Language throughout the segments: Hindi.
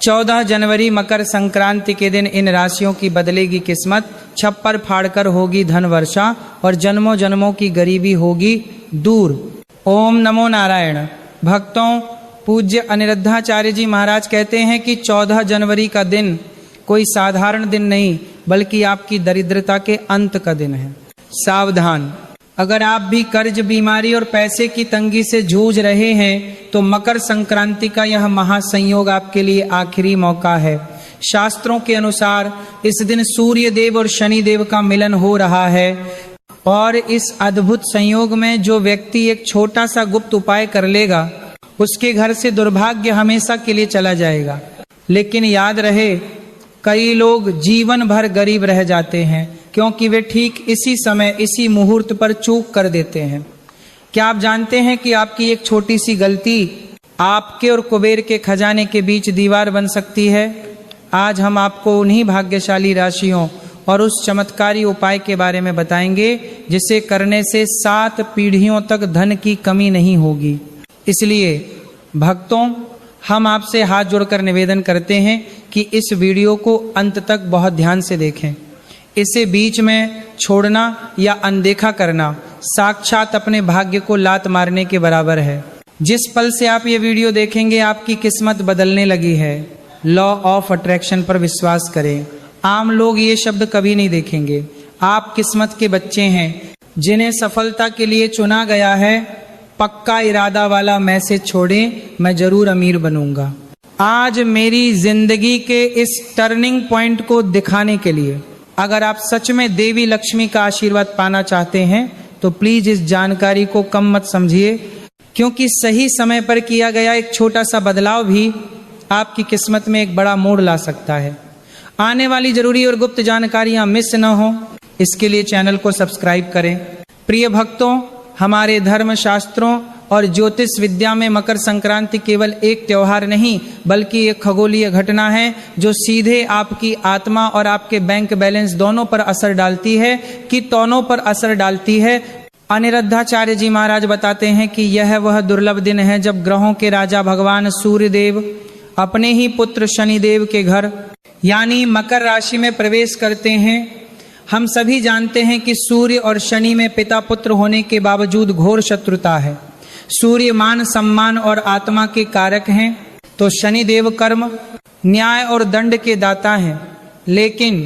14 जनवरी मकर संक्रांति के दिन इन राशियों की बदलेगी किस्मत, छप्पर फाड़कर होगी धन वर्षा और जन्मों जन्मों की गरीबी होगी दूर। ओम नमो नारायण। भक्तों, पूज्य अनिरुद्धाचार्य जी महाराज कहते हैं कि 14 जनवरी का दिन कोई साधारण दिन नहीं बल्कि आपकी दरिद्रता के अंत का दिन है। सावधान, अगर आप भी कर्ज, बीमारी और पैसे की तंगी से जूझ रहे हैं तो मकर संक्रांति का यह महासंयोग आपके लिए आखिरी मौका है। शास्त्रों के अनुसार इस दिन सूर्य देव और शनि देव का मिलन हो रहा है और इस अद्भुत संयोग में जो व्यक्ति एक छोटा सा गुप्त उपाय कर लेगा उसके घर से दुर्भाग्य हमेशा के लिए चला जाएगा। लेकिन याद रहे, कई लोग जीवन भर गरीब रह जाते हैं क्योंकि वे ठीक इसी समय, इसी मुहूर्त पर चूक कर देते हैं। क्या आप जानते हैं कि आपकी एक छोटी सी गलती आपके और कुबेर के खजाने के बीच दीवार बन सकती है? आज हम आपको उन्हीं भाग्यशाली राशियों और उस चमत्कारी उपाय के बारे में बताएंगे जिसे करने से 7 पीढ़ियों तक धन की कमी नहीं होगी। इसलिए भक्तों, हम आपसे हाथ जोड़कर निवेदन करते हैं कि इस वीडियो को अंत तक बहुत ध्यान से देखें। इसे बीच में छोड़ना या अनदेखा करना साक्षात अपने भाग्य को लात मारने के बराबर है। जिस पल से आप ये वीडियो देखेंगे आपकी किस्मत बदलने लगी है। लॉ ऑफ अट्रैक्शन पर विश्वास करें। आम लोग ये शब्द कभी नहीं देखेंगे। आप किस्मत के बच्चे हैं जिन्हें सफलता के लिए चुना गया है। पक्का इरादा वाला मैसेज छोड़ें, मैं जरूर अमीर बनूंगा। आज मेरी जिंदगी के इस टर्निंग पॉइंट को दिखाने के लिए अगर आप सच में देवी लक्ष्मी का आशीर्वाद पाना चाहते हैं तो प्लीज इस जानकारी को कम मत समझिए, क्योंकि सही समय पर किया गया एक छोटा सा बदलाव भी आपकी किस्मत में एक बड़ा मोड़ ला सकता है। आने वाली जरूरी और गुप्त जानकारियां मिस न हो, इसके लिए चैनल को सब्सक्राइब करें। प्रिय भक्तों, हमारे धर्म शास्त्रों और ज्योतिष विद्या में मकर संक्रांति केवल एक त्योहार नहीं बल्कि एक खगोलीय घटना है जो सीधे आपकी आत्मा और आपके बैंक बैलेंस दोनों पर असर डालती है कि दोनों पर असर डालती है। अनिरुद्धाचार्य जी महाराज बताते हैं कि यह वह दुर्लभ दिन है जब ग्रहों के राजा भगवान सूर्य देव अपने ही पुत्र शनिदेव के घर यानी मकर राशि में प्रवेश करते हैं। हम सभी जानते हैं कि सूर्य और शनि में पिता पुत्र होने के बावजूद घोर शत्रुता है। सूर्य मान, सम्मान और आत्मा के कारक हैं तो शनि देव कर्म, न्याय और दंड के दाता हैं। लेकिन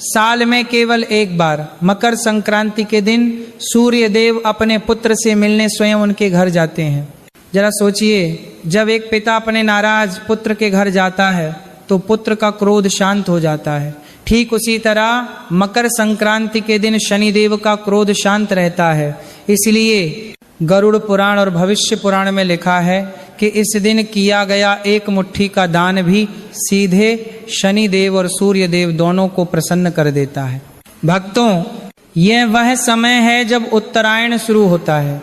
साल में केवल एक बार मकर संक्रांति के दिन सूर्य देव अपने पुत्र से मिलने स्वयं उनके घर जाते हैं। जरा सोचिए, जब एक पिता अपने नाराज पुत्र के घर जाता है तो पुत्र का क्रोध शांत हो जाता है। ठीक उसी तरह मकर संक्रांति के दिन शनिदेव का क्रोध शांत रहता है। इसलिए गरुड़ पुराण और भविष्य पुराण में लिखा है कि इस दिन किया गया एक मुट्ठी का दान भी सीधे शनिदेव और सूर्य देव दोनों को प्रसन्न कर देता है। भक्तों, यह वह समय है जब उत्तरायण शुरू होता है,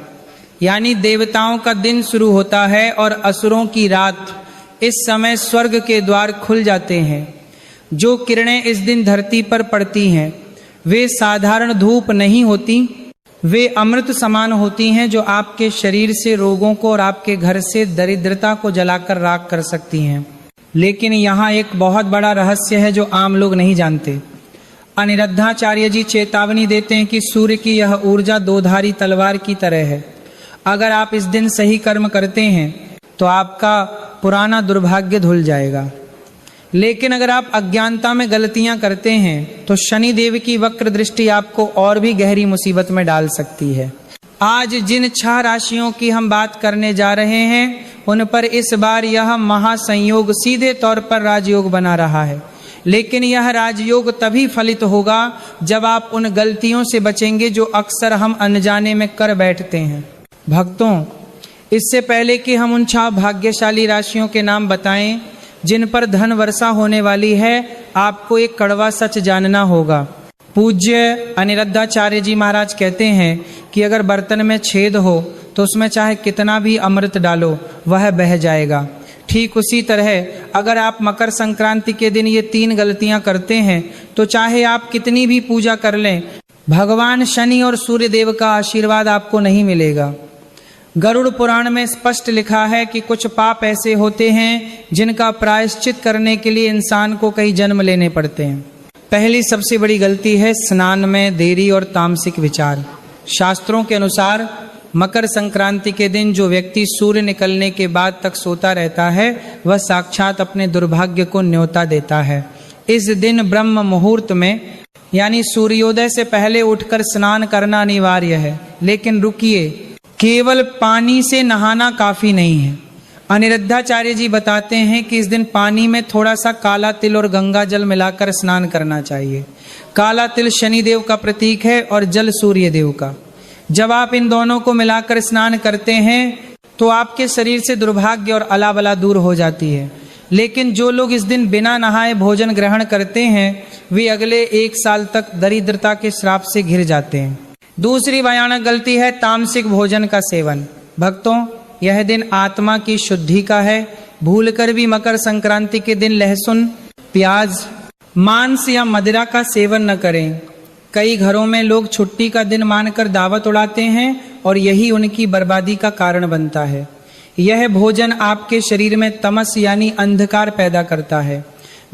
यानी देवताओं का दिन शुरू होता है और असुरों की रात। इस समय स्वर्ग के द्वार खुल जाते हैं। जो किरणें इस दिन धरती पर पड़ती हैं वे साधारण धूप नहीं होती, वे अमृत समान होती हैं जो आपके शरीर से रोगों को और आपके घर से दरिद्रता को जलाकर राख कर सकती हैं। लेकिन यहाँ एक बहुत बड़ा रहस्य है जो आम लोग नहीं जानते। अनिरुद्धाचार्य जी चेतावनी देते हैं कि सूर्य की यह ऊर्जा दोधारी तलवार की तरह है। अगर आप इस दिन सही कर्म करते हैं तो आपका पुराना दुर्भाग्य धुल जाएगा। लेकिन अगर आप अज्ञानता में गलतियां करते हैं तो शनि देव की वक्र दृष्टि आपको और भी गहरी मुसीबत में डाल सकती है। आज जिन 6 राशियों की हम बात करने जा रहे हैं उन पर इस बार यह महासंयोग सीधे तौर पर राजयोग बना रहा है। लेकिन यह राजयोग तभी फलित होगा जब आप उन गलतियों से बचेंगे जो अक्सर हम अनजाने में कर बैठते हैं। भक्तों, इससे पहले कि हम उन 6 भाग्यशाली राशियों के नाम बताएं जिन पर धन वर्षा होने वाली है, आपको एक कड़वा सच जानना होगा। पूज्य अनिरुद्धाचार्य जी महाराज कहते हैं कि अगर बर्तन में छेद हो तो उसमें चाहे कितना भी अमृत डालो वह बह जाएगा। ठीक उसी तरह अगर आप मकर संक्रांति के दिन ये 3 गलतियां करते हैं तो चाहे आप कितनी भी पूजा कर लें, भगवान शनि और सूर्य देव का आशीर्वाद आपको नहीं मिलेगा। गरुड़ पुराण में स्पष्ट लिखा है कि कुछ पाप ऐसे होते हैं जिनका प्रायश्चित करने के लिए इंसान को कई जन्म लेने पड़ते हैं। पहली सबसे बड़ी गलती है स्नान में देरी और तामसिक विचार। शास्त्रों के अनुसार मकर संक्रांति के दिन जो व्यक्ति सूर्य निकलने के बाद तक सोता रहता है वह साक्षात अपने दुर्भाग्य को न्योता देता है। इस दिन ब्रह्म मुहूर्त में यानी सूर्योदय से पहले उठकर स्नान करना अनिवार्य है। लेकिन रुकिए, केवल पानी से नहाना काफी नहीं है। अनिरुद्धाचार्य जी बताते हैं कि इस दिन पानी में थोड़ा सा काला तिल और गंगा जल मिलाकर स्नान करना चाहिए। काला तिल शनिदेव का प्रतीक है और जल सूर्य देव का। जब आप इन दोनों को मिलाकर स्नान करते हैं तो आपके शरीर से दुर्भाग्य और अलावला दूर हो जाती है। लेकिन जो लोग इस दिन बिना नहाए भोजन ग्रहण करते हैं वे अगले 1 साल तक दरिद्रता के श्राप से घिर जाते हैं। दूसरी भयानक गलती है तामसिक भोजन का सेवन। भक्तों, यह दिन आत्मा की शुद्धि का है। भूलकर भी मकर संक्रांति के दिन लहसुन, प्याज, मांस या मदिरा का सेवन न करें। कई घरों में लोग छुट्टी का दिन मानकर दावत उड़ाते हैं और यही उनकी बर्बादी का कारण बनता है। यह भोजन आपके शरीर में तमस यानी अंधकार पैदा करता है।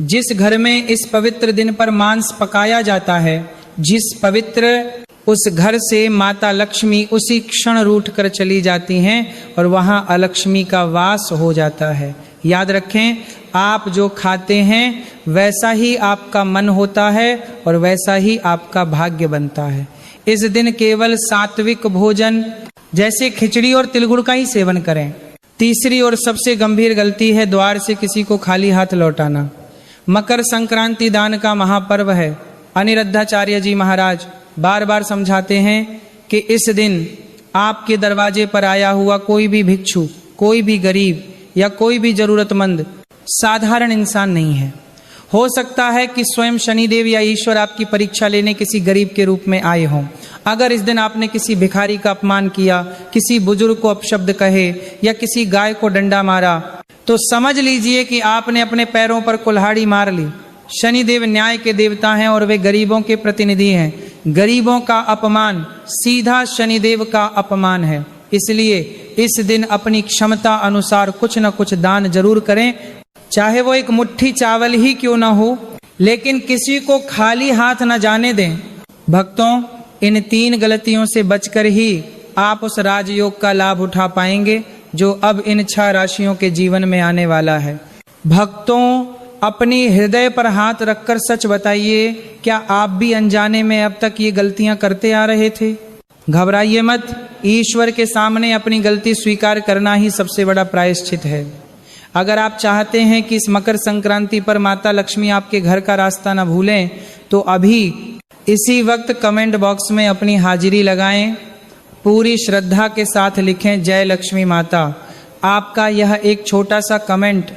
जिस घर में इस पवित्र दिन पर मांस पकाया जाता है, जिस पवित्र उस घर से माता लक्ष्मी उसी क्षण रूठ कर चली जाती हैं और वहां अलक्ष्मी का वास हो जाता है। याद रखें, आप जो खाते हैं वैसा ही आपका मन होता है और वैसा ही आपका भाग्य बनता है। इस दिन केवल सात्विक भोजन जैसे खिचड़ी और तिलगुड़ का ही सेवन करें। तीसरी और सबसे गंभीर गलती है द्वार से किसी को खाली हाथ लौटाना। मकर संक्रांति दान का महापर्व है। अनिरुद्धाचार्य जी महाराज बार बार समझाते हैं कि इस दिन आपके दरवाजे पर आया हुआ कोई भी भिक्षु, कोई भी गरीब या कोई भी जरूरतमंद साधारण इंसान नहीं है। हो सकता है कि स्वयं शनिदेव या ईश्वर आपकी परीक्षा लेने किसी गरीब के रूप में आए हों। अगर इस दिन आपने किसी भिखारी का अपमान किया, किसी बुजुर्ग को अपशब्द कहे या किसी गाय को डंडा मारा तो समझ लीजिए कि आपने अपने पैरों पर कुल्हाड़ी मार ली। शनिदेव न्याय के देवता हैं और वे गरीबों के प्रतिनिधि हैं। गरीबों का अपमान सीधा शनिदेव का अपमान है। इसलिए इस दिन अपनी क्षमता अनुसार कुछ न कुछ दान जरूर करें, चाहे वो एक मुट्ठी चावल ही क्यों ना हो, लेकिन किसी को खाली हाथ न जाने दें। भक्तों, इन 3 गलतियों से बचकर ही आप उस राजयोग का लाभ उठा पाएंगे जो अब इन 6 राशियों के जीवन में आने वाला है। भक्तों, अपनी हृदय पर हाथ रखकर सच बताइए, क्या आप भी अनजाने में अब तक ये गलतियां करते आ रहे थे? घबराइए मत, ईश्वर के सामने अपनी गलती स्वीकार करना ही सबसे बड़ा प्रायश्चित है। अगर आप चाहते हैं कि इस मकर संक्रांति पर माता लक्ष्मी आपके घर का रास्ता न भूलें तो अभी इसी वक्त कमेंट बॉक्स में अपनी हाजिरी लगाएं। पूरी श्रद्धा के साथ लिखें जय लक्ष्मी माता। आपका यह एक छोटा सा कमेंट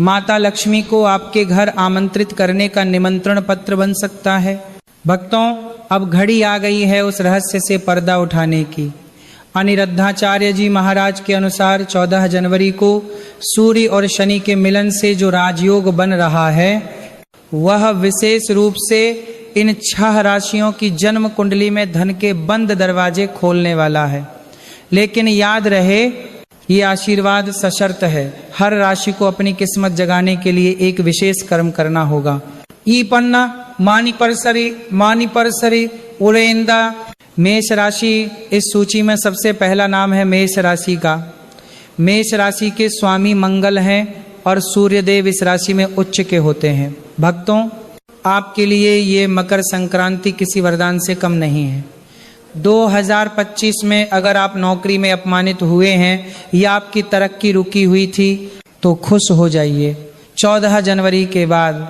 माता लक्ष्मी को आपके घर आमंत्रित करने का निमंत्रण पत्र बन सकता है। भक्तों, अब घड़ी आ गई है उस रहस्य से पर्दा उठाने की। अनिरुद्धाचार्य जी महाराज के अनुसार 14 जनवरी को सूर्य और शनि के मिलन से जो राजयोग बन रहा है वह विशेष रूप से इन 6 राशियों की जन्म कुंडली में धन के बंद दरवाजे खोलने वाला है। लेकिन याद रहे, ये आशीर्वाद सशर्त है। हर राशि को अपनी किस्मत जगाने के लिए एक विशेष कर्म करना होगा। ई पन्ना मानी परसरी उड़ेंदा। मेष राशि इस सूची में सबसे पहला नाम है मेष राशि का। मेष राशि के स्वामी मंगल हैं और सूर्य देव इस राशि में उच्च के होते हैं। भक्तों, आपके लिए ये मकर संक्रांति किसी वरदान से कम नहीं है। 2025 में अगर आप नौकरी में अपमानित हुए हैं या आपकी तरक्की रुकी हुई थी तो खुश हो जाइए। 14 जनवरी के बाद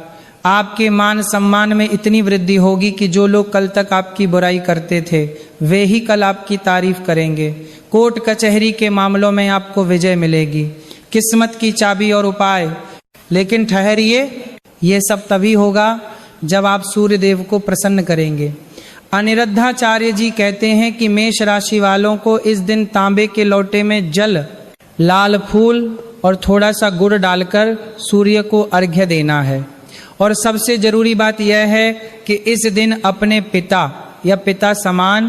आपके मान सम्मान में इतनी वृद्धि होगी कि जो लोग कल तक आपकी बुराई करते थे वे ही कल आपकी तारीफ करेंगे। कोर्ट कचहरी के मामलों में आपको विजय मिलेगी। किस्मत की चाबी और उपाय। लेकिन ठहरिए, ये सब तभी होगा जब आप सूर्य देव को प्रसन्न करेंगे। अनिरुद्धाचार्य जी कहते हैं कि मेष राशि वालों को इस दिन तांबे के लोटे में जल, लाल फूल और थोड़ा सा गुड़ डालकर सूर्य को अर्घ्य देना है। और सबसे जरूरी बात यह है कि इस दिन अपने पिता या पिता समान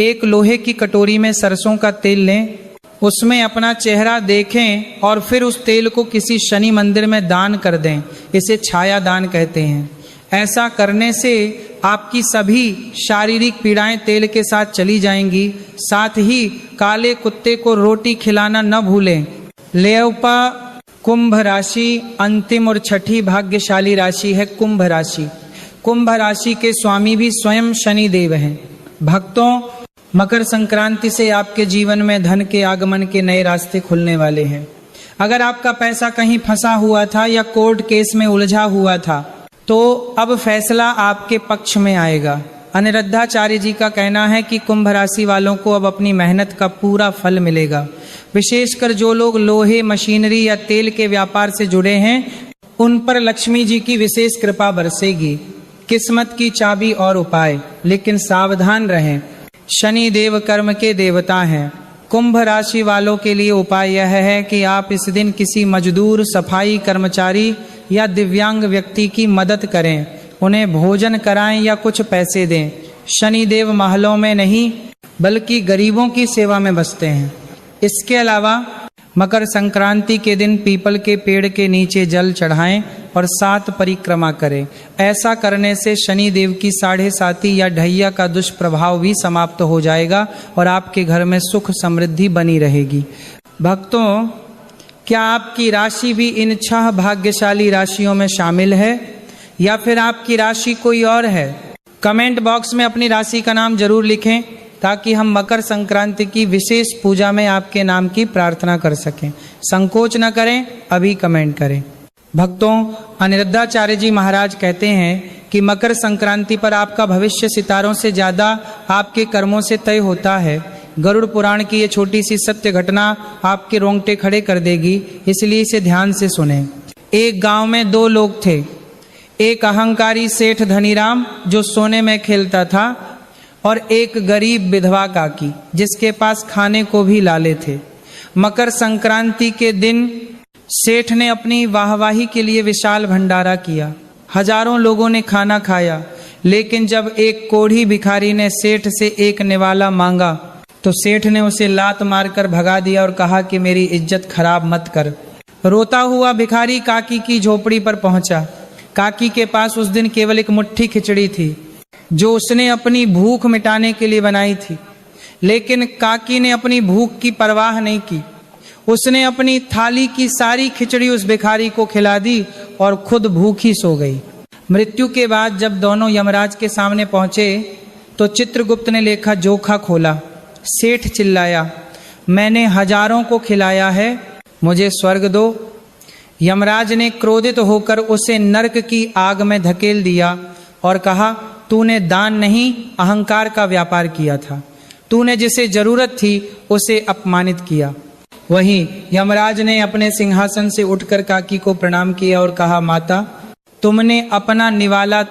एक लोहे की कटोरी में सरसों का तेल लें, उसमें अपना चेहरा देखें और फिर उस तेल को किसी शनि मंदिर में दान कर दें। इसे छाया दान कहते हैं। ऐसा करने से आपकी सभी शारीरिक पीड़ाएं तेल के साथ चली जाएंगी। साथ ही काले कुत्ते को रोटी खिलाना न भूलें। लेउपा कुंभ राशि अंतिम और छठी भाग्यशाली राशि है कुंभ राशि। कुंभ राशि के स्वामी भी स्वयं शनि देव हैं। भक्तों, मकर संक्रांति से आपके जीवन में धन के आगमन के नए रास्ते खुलने वाले हैं। अगर आपका पैसा कहीं फंसा हुआ था या कोर्ट केस में उलझा हुआ था तो अब फैसला आपके पक्ष में आएगा। अनिरुद्धाचार्य जी का कहना है कि कुंभ राशि वालों को अब अपनी मेहनत का पूरा फल मिलेगा। विशेषकर जो लोग लोहे, मशीनरी या तेल के व्यापार से जुड़े हैं उन पर लक्ष्मी जी की विशेष कृपा बरसेगी। किस्मत की चाबी और उपाय, लेकिन सावधान रहें, शनि देव कर्म के देवता हैं। कुंभ राशि वालों के लिए उपाय यह है कि आप इस दिन किसी मजदूर, सफाई कर्मचारी या दिव्यांग व्यक्ति की मदद करें, उन्हें भोजन कराएं या कुछ पैसे दें। शनि देव महलों में नहीं बल्कि गरीबों की सेवा में बसते हैं। इसके अलावा मकर संक्रांति के दिन पीपल के पेड़ के नीचे जल चढ़ाएं और 7 परिक्रमा करें। ऐसा करने से शनि देव की 7.5 या ढैया का दुष्प्रभाव भी समाप्त हो जाएगा और आपके घर में सुख समृद्धि बनी रहेगी। भक्तों, क्या आपकी राशि भी इन 6 भाग्यशाली राशियों में शामिल है या फिर आपकी राशि कोई और है? कमेंट बॉक्स में अपनी राशि का नाम जरूर लिखें ताकि हम मकर संक्रांति की विशेष पूजा में आपके नाम की प्रार्थना कर सकें। संकोच न करें, अभी कमेंट करें। भक्तों, अनिरुद्धाचार्य जी महाराज कहते हैं कि मकर संक्रांति पर आपका भविष्य सितारों से ज्यादा आपके कर्मों से तय होता है। गरुड़ पुराण की ये छोटी सी सत्य घटना आपके रोंगटे खड़े कर देगी, इसलिए इसे ध्यान से सुनें। एक गांव में 2 लोग थे। एक अहंकारी सेठ धनीराम जो सोने में खेलता था और एक गरीब विधवा काकी जिसके पास खाने को भी लाले थे। मकर संक्रांति के दिन सेठ ने अपनी वाहवाही के लिए विशाल भंडारा किया। हजारों लोगों ने खाना खाया, लेकिन जब एक कोढ़ी भिखारी ने सेठ से एक निवाला मांगा तो सेठ ने उसे लात मारकर भगा दिया और कहा कि मेरी इज्जत खराब मत कर। रोता हुआ भिखारी काकी की झोपड़ी पर पहुंचा। काकी के पास उस दिन केवल एक मुट्ठी खिचड़ी थी जो उसने अपनी भूख मिटाने के लिए बनाई थी, लेकिन काकी ने अपनी भूख की परवाह नहीं की। उसने अपनी थाली की सारी खिचड़ी उस भिखारी को खिला दी और खुद भूखी सो गई। मृत्यु के बाद जब दोनों यमराज के सामने पहुंचे तो चित्रगुप्त ने लेखा जोखा खोला। सेठ चिल्लाया, मैंने हजारों को खिलाया है, मुझे स्वर्ग दो। यमराज ने क्रोधित होकर उसे नरक की आग में धकेल दिया और कहा, तूने दान नहीं अहंकार का व्यापार किया था। तूने जिसे जरूरत थी उसे अपमानित किया। वहीं यमराज ने अपने सिंहासन से उठकर काकी को प्रणाम किया और कहा, माता, तुमने अपना निवाला